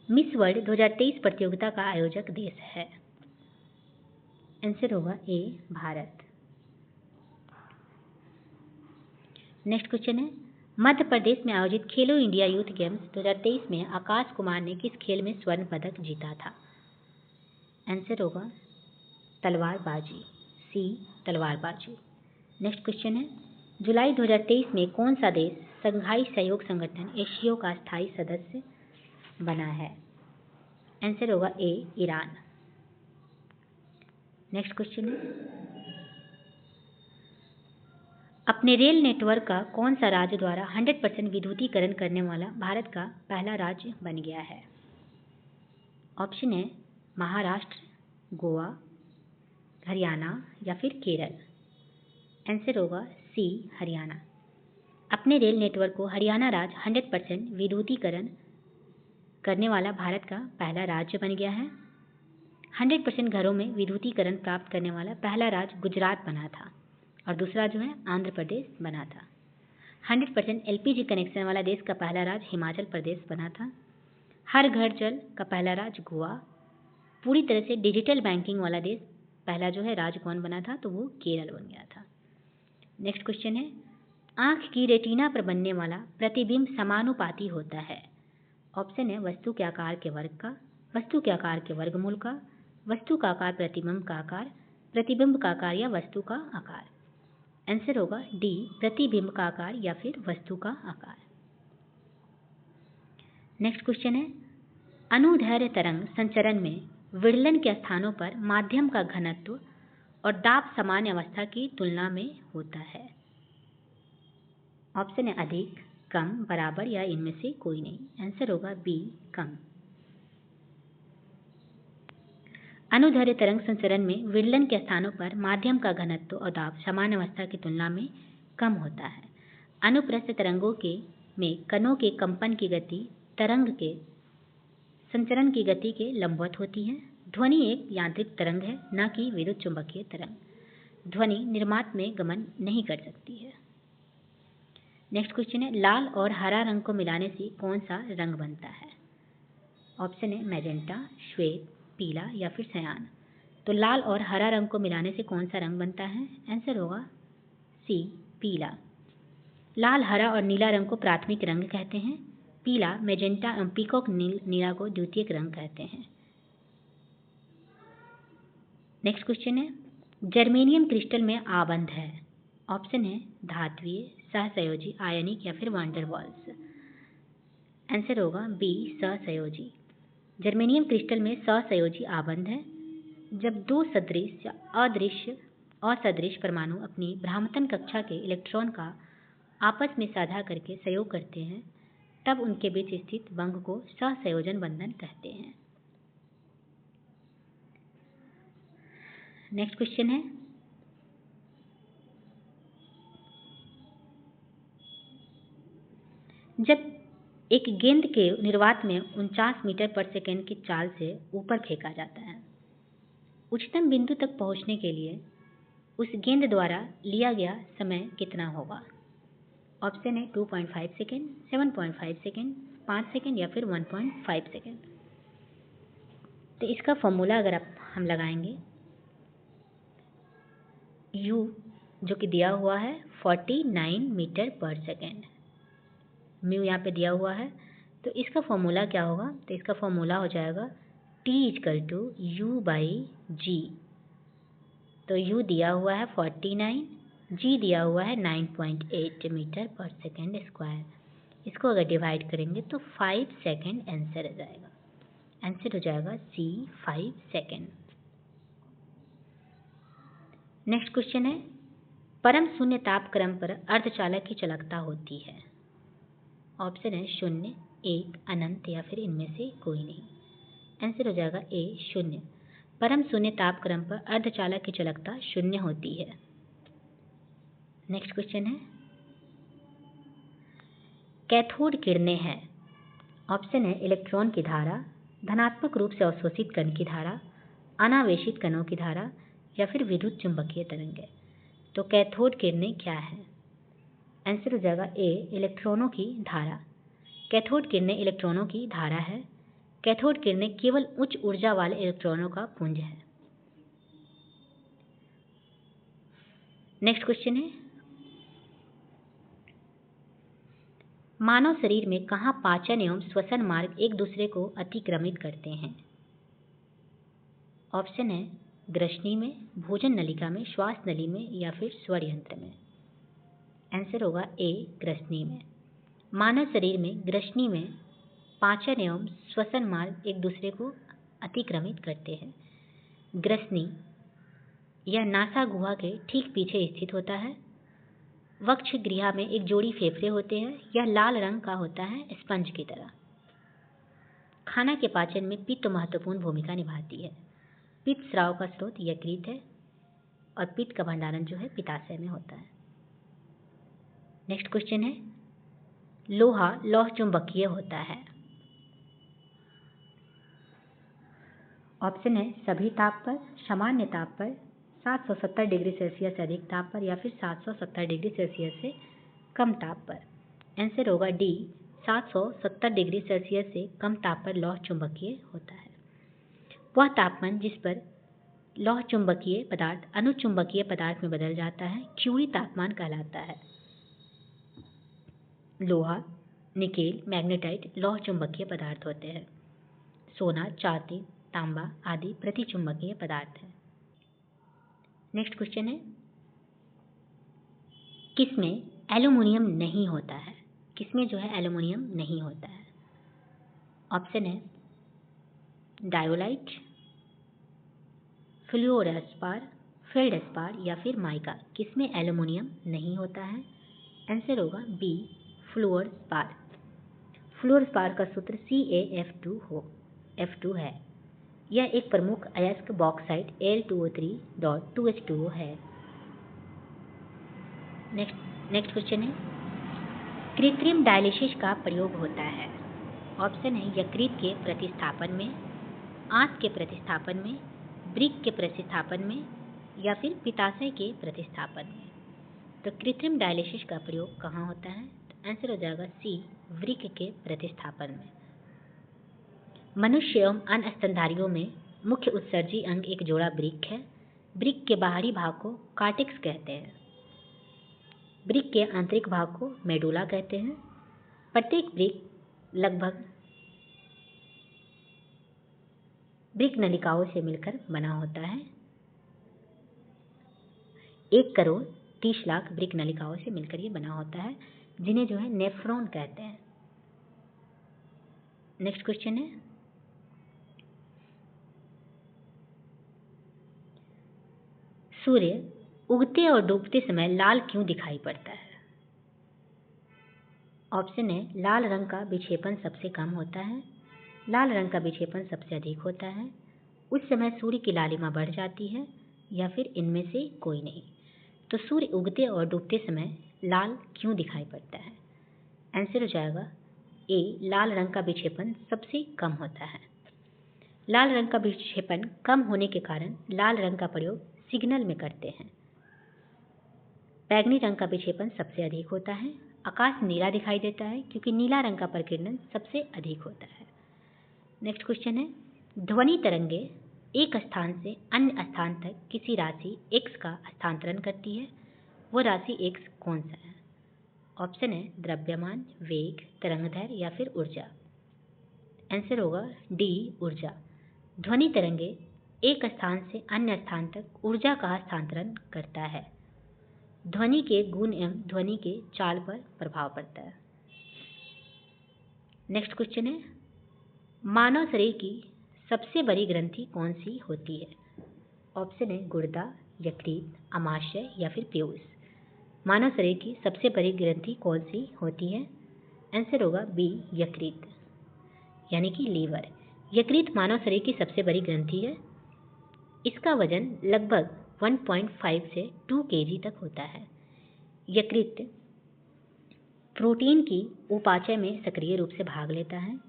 मिस वर्ल्ड 2023 प्रतियोगिता का आयोजक देश है? आंसर होगा ए भारत। नेक्स्ट क्वेश्चन है, मध्य प्रदेश में आयोजित खेलो इंडिया यूथ गेम्स 2023 में आकाश कुमार ने किस खेल में स्वर्ण पदक जीता था? आंसर होगा तलवारबाजी, सी तलवारबाजी। नेक्स्ट क्वेश्चन है, जुलाई 2023 में कौन सा देश शंघाई सहयोग संगठन एशियो का स्थायी सदस्य बना है? आंसर होगा ए ईरान। नेक्स्ट क्वेश्चन है, अपने रेल नेटवर्क का कौन सा राज्य द्वारा 100% विद्युतीकरण करने वाला भारत का पहला राज्य बन गया है? ऑप्शन है महाराष्ट्र, गोवा, हरियाणा या फिर केरल। आंसर होगा सी हरियाणा। अपने रेल नेटवर्क को हरियाणा राज्य 100% विद्युतीकरण करने वाला भारत का पहला राज्य बन गया है। 100% घरों में विद्युतीकरण प्राप्त करने वाला पहला राज्य गुजरात बना था और दूसरा जो है आंध्र प्रदेश बना था। 100% एलपीजी कनेक्शन वाला देश का पहला राज्य हिमाचल प्रदेश बना था। हर घर जल का पहला राज्य गोवा। पूरी तरह से डिजिटल बैंकिंग वाला देश पहला जो है राज्य कौन बना था? तो वो केरल बन गया था। नेक्स्ट क्वेश्चन है, आँख की रेटिना पर बनने वाला प्रतिबिंब समानुपाती होता है। ऑप्शन है वस्तु के आकार के वर्ग का, वस्तु के आकार के वर्गमूल का, वस्तु का आकार प्रतिबिंब का आकार, प्रतिबिंब का आकार या वस्तु का आकार। आंसर होगा डी प्रतिबिंब का आकार या फिर वस्तु का आकार। नेक्स्ट क्वेश्चन है, अनुदैर्घ्य तरंग संचरण में विदलन के स्थानों पर माध्यम का घनत्व और दाब सामान्य अवस्था की तुलना में होता है। ऑप्शन है अधिक, कम, बराबर या इनमें से कोई नहीं। आंसर होगा बी, कम। अनुदैर्घ्य तरंग संचरण में विदलन के स्थानों पर माध्यम का घनत्व और दाब सामान्य अवस्था की तुलना में कम होता है। अनुप्रस्थ तरंगों में कणों के कंपन की गति तरंग के संचरण की गति के लंबवत होती है। ध्वनि एक यांत्रिक तरंग है, न कि विद्युत चुंबकीय तरंग। ध्वनि निर्वात में गमन नहीं कर सकती है। नेक्स्ट क्वेश्चन है, लाल और हरा रंग को मिलाने से कौन सा रंग बनता है? ऑप्शन है मैजेंटा, श्वेत, पीला या फिर सयान। तो लाल और हरा रंग को मिलाने से कौन सा रंग बनता है? आंसर होगा सी, पीला। लाल, हरा और नीला रंग को प्राथमिक रंग कहते हैं। पीला, मैजेंटा एवं पीकॉक नीला को द्वितीयक रंग कहते हैं। नेक्स्ट क्वेश्चन है, जर्मेनियम क्रिस्टल में आबंध है। ऑप्शन है धात्वीय, सहसंयोजी, आयनिक या फिर वांडर वाल्स। आंसर होगा बी, सहसंयोजी। जर्मेनियम क्रिस्टल में सहसंयोजी आबंध है। जब दो सदृश या असदृश परमाणु अपनी भ्रामतन कक्षा के इलेक्ट्रॉन का आपस में साझा करके संयोग करते हैं, तब उनके बीच स्थित बंध को सहसंयोजन बंधन कहते हैं। नेक्स्ट क्वेश्चन है, जब एक गेंद के निर्वात में 49 मीटर पर सेकंड की चाल से ऊपर फेंका जाता है, उच्चतम बिंदु तक पहुंचने के लिए उस गेंद द्वारा लिया गया समय कितना होगा? ऑप्शन है 2.5 सेकेंड, 7.5 सेकेंड, 5 सेकेंड या फिर 1.5 सेकेंड। तो इसका फॉर्मूला अगर हम लगाएंगे, u जो कि दिया हुआ है 49 मीटर पर सेकेंड, म्यू यहाँ पे दिया हुआ है, तो इसका फॉर्मूला क्या होगा? तो इसका फॉर्मूला हो जाएगा T = U/G। तो u दिया हुआ है 49, g दिया हुआ है 9.8 मीटर पर सेकेंड स्क्वायर। इसको अगर डिवाइड करेंगे तो 5 सेकेंड आंसर आ जाएगा। आंसर हो जाएगा सी, 5 सेकेंड। नेक्स्ट क्वेश्चन है, परम शून्य ताप क्रम पर अर्धचालक की चालकता होती है। ऑप्शन है 0, 1, अनंत या फिर इनमें से कोई नहीं। आंसर हो जाएगा ए, 0। परम शून्य ताप क्रम पर अर्धचालक की चालकता 0 होती है। नेक्स्ट क्वेश्चन है, कैथोड किरणें हैं। ऑप्शन है इलेक्ट्रॉन की धारा, धनात्मक रूप से अवशोषित कण की धारा, अनावेशित कणों की धारा या फिर विद्युत चुंबकीय तरंगें। तो कैथोड किरणें क्या है? आंसर हो जाएगा ए, इलेक्ट्रॉनों की धारा। कैथोड किरणें इलेक्ट्रॉनों की धारा है। कैथोड किरणें केवल उच्च ऊर्जा वाले इलेक्ट्रॉनों का पुंज है। नेक्स्ट क्वेश्चन है, मानव शरीर में कहाँ पाचन एवं श्वसन मार्ग एक दूसरे को अतिक्रमित करते हैं? ऑप्शन है ग्रसनी में, भोजन नलिका में, श्वास नली में या फिर स्वर यंत्र में। आंसर होगा ए, ग्रसनी में। मानव शरीर में ग्रसनी में पाचन एवं श्वसन मार्ग एक दूसरे को अतिक्रमित करते हैं। ग्रसनी यह नासा गुहा के ठीक पीछे स्थित होता है। वक्ष गृह में एक जोड़ी फेफड़े होते हैं। यह लाल रंग का होता है, स्पंज की तरह। खाना के पाचन में पित्त महत्वपूर्ण भूमिका निभाती है। पित्त स्राव का स्रोत यकृत है और पित्त का भंडारण जो है पित्ताशय में होता है। नेक्स्ट क्वेश्चन है, लोहा लौह चुंबकीय होता है। ऑप्शन है सभी ताप पर, सामान्य ताप पर, 770 डिग्री सेल्सियस से अधिक ताप पर या फिर 770 डिग्री सेल्सियस से कम ताप पर। आंसर होगा डी, 770 डिग्री सेल्सियस से कम ताप पर लौह चुंबकीय होता है। वह तापमान जिस पर लौह चुंबकीय पदार्थ अनुचुंबकीय पदार्थ में बदल जाता है क्यूरी तापमान कहलाता है। लोहा, निकेल, मैग्नेटाइट लौह चुंबकीय पदार्थ होते हैं। सोना, चांदी, तांबा आदि प्रतिचुंबकीय पदार्थ हैं। नेक्स्ट क्वेश्चन है, किसमें एल्यूमिनियम नहीं होता है? किसमें जो है एल्यूमिनियम नहीं होता है? ऑप्शन है डायोलाइट, फ्लोरोस्पार, फेल्डस्पार या फिर माइका, किसमें एल्युमिनियम नहीं होता है? आंसर होगा बी, फ्लोरोस्पार। फ्लोरोस्पार का सूत्र CaF2 है। यह एक प्रमुख अयस्क बॉक्साइट Al2O3.2H2O है। नेक्स्ट क्वेश्चन है, कृत्रिम डायलिसिस का प्रयोग होता है। ऑप्शन है यकृत के प्रतिस्थापन में, आंत के प्रतिस्थापन में, वृक्क के प्रतिस्थापन में या फिर पित्ताशय के प्रतिस्थापन में। तो कृत्रिम डायलिसिस का प्रयोग कहाँ होता है? तो आंसर हो जाएगा सी, वृक्क के प्रतिस्थापन में। मनुष्य एवं अन्य स्तनधारियों में मुख्य उत्सर्जी अंग एक जोड़ा वृक्क है। वृक्क के बाहरी भाग को कार्टेक्स कहते हैं। वृक्क के आंतरिक भाग को मेडुला कहते हैं। प्रत्येक वृक्क लगभग वृक्क नलिकाओं से मिलकर बना होता है। 1,30,00,000 वृक्क नलिकाओं से मिलकर ये बना होता है, जिन्हें जो है नेफ्रॉन कहते हैं। नेक्स्ट क्वेश्चन है, सूर्य उगते और डूबते समय लाल क्यों दिखाई पड़ता है? ऑप्शन है लाल रंग का विक्षेपण सबसे कम होता है, लाल रंग का विक्षेपण सबसे अधिक होता है, उस समय सूर्य की लालिमा बढ़ जाती है या फिर इनमें से कोई नहीं। तो सूर्य उगते और डूबते समय लाल क्यों दिखाई पड़ता है? आंसर हो जाएगा ए, लाल रंग का विक्षेपण सबसे कम होता है। लाल रंग का विक्षेपण कम होने के कारण लाल रंग का प्रयोग सिग्नल में करते हैं। बैगनी रंग का विक्षेपण सबसे अधिक होता है। आकाश नीला दिखाई देता है क्योंकि नीला रंग का प्रकीर्णन सबसे अधिक होता है। नेक्स्ट क्वेश्चन है, ध्वनि तरंगे एक स्थान से अन्य स्थान तक किसी राशि x का स्थानांतरण करती है, वो राशि x कौन सा है? ऑप्शन है द्रव्यमान, वेग, तरंगदैर्घ्य या फिर ऊर्जा। आंसर होगा डी, ऊर्जा। ध्वनि तरंगे एक स्थान से अन्य स्थान तक ऊर्जा का हस्तांतरण करता है। ध्वनि के गुण एवं ध्वनि के चाल पर प्रभाव पड़ता है। नेक्स्ट क्वेश्चन है, मानव शरीर की सबसे बड़ी ग्रंथि कौन सी होती है? ऑप्शन है गुर्दा, यकृत, आमाशय या फिर पीयूष। मानव शरीर की सबसे बड़ी ग्रंथि कौन सी होती है? आंसर होगा बी, यकृत, यानी कि लीवर। यकृत मानव शरीर की सबसे बड़ी ग्रंथि है। इसका वजन लगभग 1.5 से 2 kg तक होता है। यकृत प्रोटीन की उपापचय में सक्रिय रूप से भाग लेता है।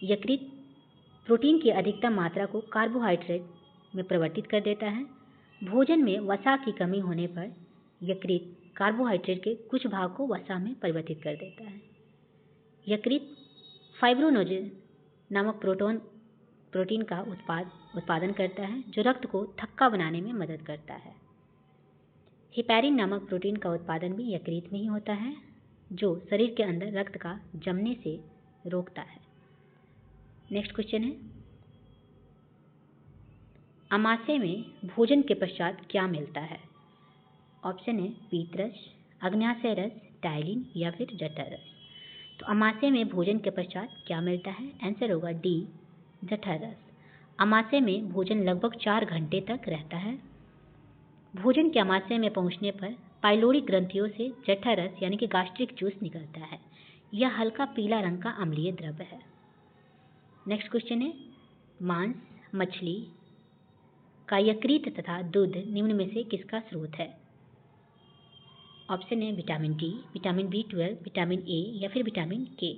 यकृत प्रोटीन की अधिकतम मात्रा को कार्बोहाइड्रेट में परिवर्तित कर देता है। भोजन में वसा की कमी होने पर यकृत कार्बोहाइड्रेट के कुछ भाग को वसा में परिवर्तित कर देता है। यकृत फाइब्रोनोजेन नामक प्रोटीन का उत्पादन करता है, जो रक्त को थक्का बनाने में मदद करता है। हेपेरिन नामक प्रोटीन का उत्पादन भी यकृत में ही होता है, जो शरीर के अंदर रक्त का जमने से रोकता है। नेक्स्ट क्वेश्चन है, आमाशय में भोजन के पश्चात क्या मिलता है? ऑप्शन है पीतरस, अग्न्याशय रस, टाइलिन या फिर जठर रस। तो आमाशय में भोजन के पश्चात क्या मिलता है? आंसर होगा डी, जठर रस। आमाशय में भोजन लगभग 4 घंटे तक रहता है। भोजन के आमाशय में पहुंचने पर पाइलोरिक ग्रंथियों से जठर रस यानी कि गैस्ट्रिक जूस निकलता है। यह हल्का पीला रंग का अम्लीय द्रव्य है। नेक्स्ट क्वेश्चन है, मांस, मछली का यकृत तथा दूध निम्न में से किसका स्रोत है? ऑप्शन है vitamin D, vitamin B12, vitamin A या फिर विटामिन के।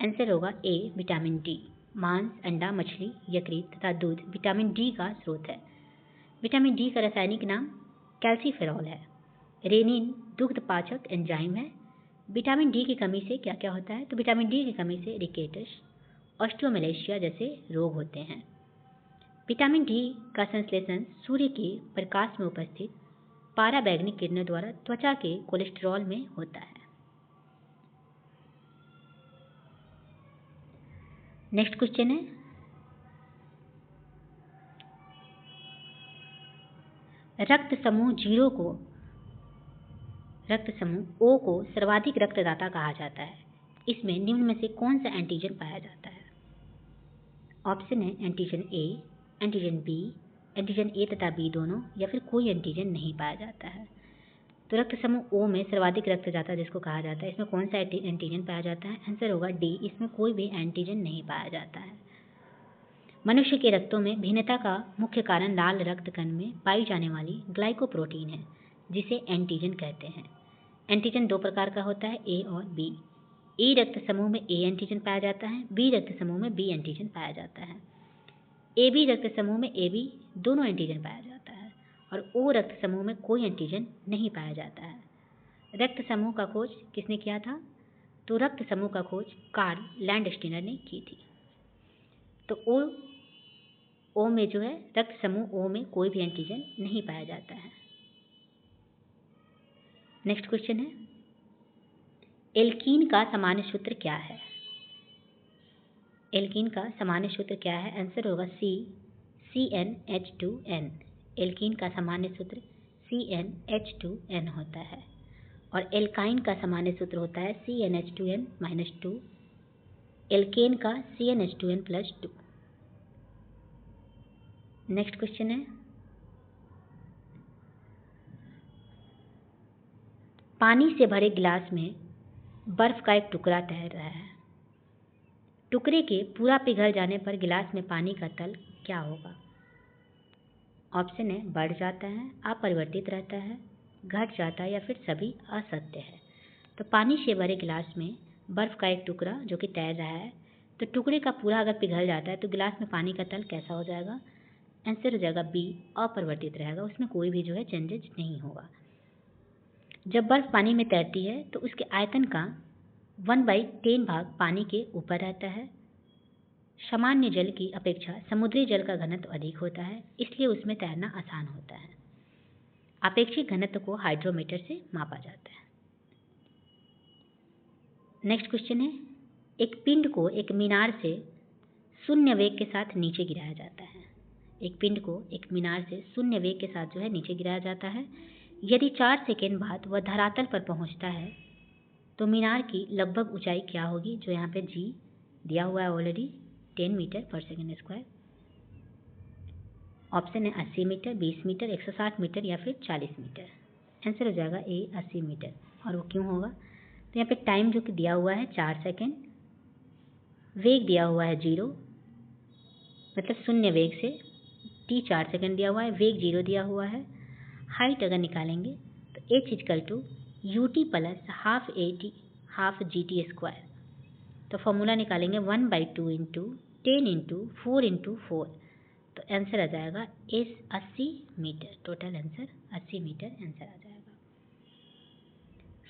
आंसर होगा ए, विटामिन डी। मांस, अंडा, मछली, यकृत तथा दूध विटामिन डी का स्रोत है। विटामिन डी का रासायनिक नाम कैल्सीफेरॉल है। रेनिन दुग्ध पाचक एंजाइम है। विटामिन डी की कमी से क्या क्या होता है? तो विटामिन डी की कमी से रिकेटस, ऑस्टियोमैलेशिया जैसे रोग होते हैं। विटामिन डी का संश्लेषण सूर्य के प्रकाश में उपस्थित पाराबैंगनी किरणों द्वारा त्वचा के कोलेस्ट्रॉल में होता है। नेक्स्ट क्वेश्चन है, रक्त समूह ओ को सर्वाधिक रक्तदाता कहा जाता है। इसमें निम्न में से कौन सा एंटीजन पाया जाता है? ऑप्शन है antigen A, antigen B, antigen A तथा बी दोनों, या फिर कोई एंटीजन नहीं पाया जाता है। तो रक्त समूह ओ में सर्वाधिक रक्त जाता जिसको कहा जाता है, इसमें कौन सा एंटीजन पाया जाता है? आंसर होगा डी, इसमें कोई भी एंटीजन नहीं पाया जाता है। मनुष्य के रक्तों में भिन्नता का मुख्य कारण लाल रक्त कण में पाई जाने वाली ग्लाइकोप्रोटीन है, जिसे एंटीजन कहते हैं। एंटीजन दो प्रकार का होता है, ए और बी। ए रक्त समूह में ए एंटीजन पाया जाता है, बी रक्त समूह में बी एंटीजन पाया जाता है। ए बी रक्त समूह में ए बी दोनों एंटीजन पाया जाता है और ओ रक्त समूह में कोई एंटीजन नहीं पाया जाता है। रक्त समूह का खोज किसने किया था? तो रक्त समूह का खोज कार्ल लैंडस्टीनर ने की थी। तो ओ में जो है रक्त समूह ओ में कोई भी एंटीजन नहीं पाया जाता है। नेक्स्ट क्वेश्चन है, एल्कीन का सामान्य सूत्र क्या है? एल्कीन का सामान्य सूत्र क्या है? आंसर होगा सी, CnH2n। एल्कीन का सामान्य सूत्र CnH2n होता है और एल्काइन का सामान्य सूत्र होता है CnH2n-2, एल्केन का CnH2n+2। नेक्स्ट क्वेश्चन है, पानी से भरे गिलास में बर्फ का एक टुकड़ा तैर रहा है। टुकड़े के पूरा पिघल जाने पर गिलास में पानी का तल क्या होगा? ऑप्शन है बढ़ जाता है, अपरिवर्तित रहता है, घट जाता है या फिर सभी असत्य है। तो पानी से भरे गिलास में बर्फ का एक टुकड़ा जो कि तैर रहा है, तो टुकड़े का पूरा अगर पिघल जाता है तो गिलास में पानी का तल कैसा हो जाएगा? आंसर हो जाएगा बी, अपरिवर्तित रहेगा, उसमें कोई भी जो है चेंजेज नहीं होगा। जब बर्फ पानी में तैरती है तो उसके आयतन का 1/10 भाग पानी के ऊपर रहता है। सामान्य जल की अपेक्षा समुद्री जल का घनत्व अधिक होता है, इसलिए उसमें तैरना आसान होता है। आपेक्षिक घनत्व को हाइड्रोमीटर से मापा जाता है। नेक्स्ट क्वेश्चन है, एक पिंड को एक मीनार से शून्य वेग के साथ नीचे गिराया जाता है। एक पिंड को एक मीनार से शून्य वेग के साथ जो है नीचे गिराया जाता है। यदि 4 सेकेंड बाद वह धरातल पर पहुंचता है तो मीनार की लगभग ऊंचाई क्या होगी? जो यहाँ पे जी दिया हुआ है ऑलरेडी, 10 मीटर पर सेकेंड स्क्वायर। ऑप्शन है 80 मीटर, 20 मीटर, 160 मीटर या फिर 40 मीटर। आंसर हो जाएगा ए, 80 मीटर। और वो क्यों होगा? तो यहाँ पे टाइम जो कि दिया हुआ है 4 सेकेंड, वेग दिया हुआ है 0, मतलब शून्य वेग से टी 4 सेकेंड दिया हुआ है, वेग 0 दिया हुआ है। हाइट अगर निकालेंगे तो h = ut + half gt square. तो फॉर्मूला निकालेंगे 1/2 × 10 × 4 × 4, तो आंसर आ जाएगा 80 metre. Total answer 80 metre answer आ जाएगा।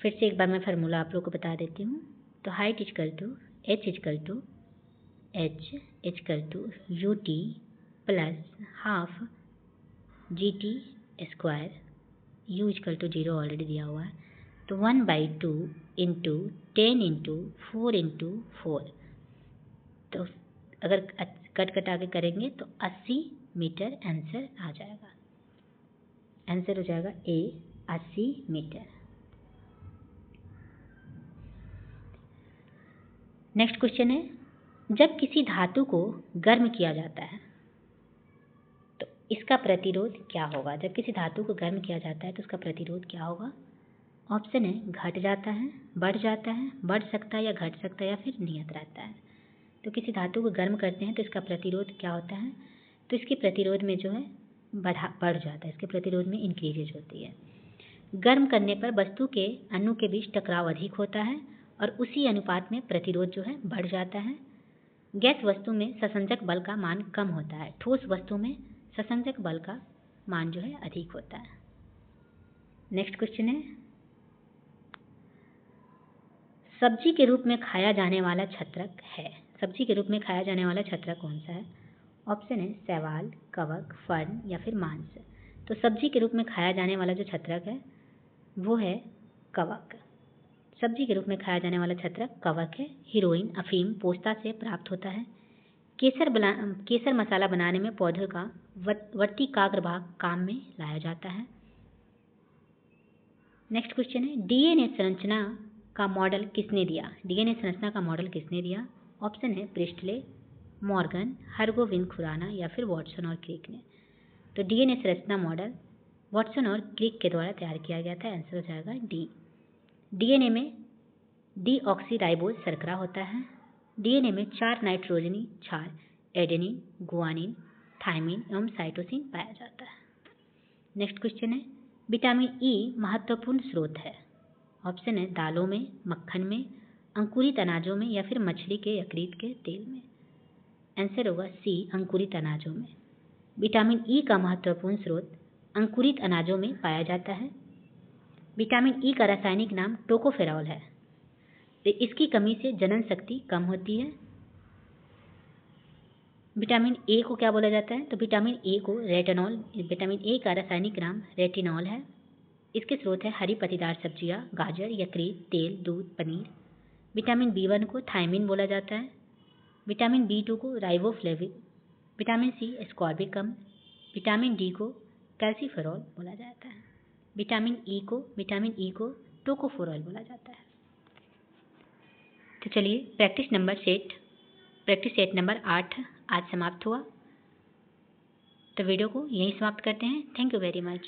फिर से एक बार मैं फार्मूला आप लोगों को बता देती हूँ। तो height h = ut + half gt square, u = 0 already दिया हुआ है, तो 1/2 × 10 × 4 × 4, तो अगर कट आगे करेंगे तो 80 मीटर आंसर आ जाएगा। आंसर हो जाएगा ए, 80 मीटर। नेक्स्ट क्वेश्चन है, जब किसी धातु को गर्म किया जाता है तो इसका प्रतिरोध क्या होगा? जब किसी धातु को गर्म किया जाता है तो उसका प्रतिरोध क्या होगा? ऑप्शन है घट जाता है, बढ़ जाता है, बढ़ सकता है या घट सकता है या फिर नियत रहता है। तो किसी धातु को गर्म करते हैं तो इसका प्रतिरोध क्या होता है? तो इसके प्रतिरोध में जो है बढ़ जाता है, इसके प्रतिरोध में इंक्रीजेज होती है। गर्म करने पर वस्तु के अणु के बीच टकराव अधिक होता है और उसी अनुपात में प्रतिरोध जो है बढ़ जाता है। गैस वस्तु में ससंजक बल का मान कम होता है, ठोस वस्तु में ससंजक बल का मान जो है अधिक होता है। नेक्स्ट क्वेश्चन है, सब्जी के रूप में खाया जाने वाला छत्रक है। सब्जी के रूप में खाया जाने वाला छत्रक कौन सा है? ऑप्शन है शैवाल, कवक, फर्न या फिर मांस। तो सब्जी के रूप में खाया जाने वाला जो छत्रक है वो है कवक। सब्जी के रूप में खाया जाने वाला छत्रक कवक है। हीरोइन, अफीम पोस्ता से प्राप्त होता है। केसर मसाला बनाने में पौधों का वर्तिकाग्र भाग काम में लाया जाता है। नेक्स्ट क्वेश्चन है, डीएनए संरचना का मॉडल किसने दिया? डीएनए संरचना का मॉडल किसने दिया? ऑप्शन है प्रिस्टले, मॉर्गन, हरगोविंद खुराना या फिर वॉटसन और क्रिक ने। तो डीएनए संरचना मॉडल वॉटसन और क्रिक के द्वारा तैयार किया गया था। आंसर हो जाएगा डी। डीएनए में डीऑक्सीराइबोज शर्करा होता है। डीएनए में 4 नाइट्रोजनी क्षार एडेनिन, गुआनिन, थाइमिन एवं साइटोसिन पाया जाता है। नेक्स्ट क्वेश्चन है, विटामिन ई महत्वपूर्ण स्रोत है। ऑप्शन है दालों में, मक्खन में, अंकुरित अनाजों में या फिर मछली के यकृत के तेल में। आंसर होगा सी, अंकुरित अनाजों में। विटामिन ई का महत्वपूर्ण स्रोत अंकुरित अनाजों में पाया जाता है। विटामिन ई का रासायनिक नाम टोकोफेरॉल है। तो इसकी कमी से जनन शक्ति कम होती है। विटामिन ए को क्या बोला जाता है? तो विटामिन ए को रेटिनॉल, विटामिन ए का रासायनिक नाम रेटिनॉल है। इसके स्रोत है हरी पत्तीदार सब्जियां, गाजर, यकृत, तेल, दूध, पनीर। विटामिन बी1 को थायमिन बोला जाता है। विटामिन बी2 को राइबोफ्लेविन। विटामिन सी एस्कॉर्बिक अम्ल। विटामिन डी को कैल्सीफेरॉल बोला जाता है। विटामिन ई को टोकोफेरॉल बोला जाता है। तो चलिए प्रैक्टिस सेट नंबर 8 आज समाप्त हुआ। तो वीडियो को यहीं समाप्त करते हैं। Thank you very much.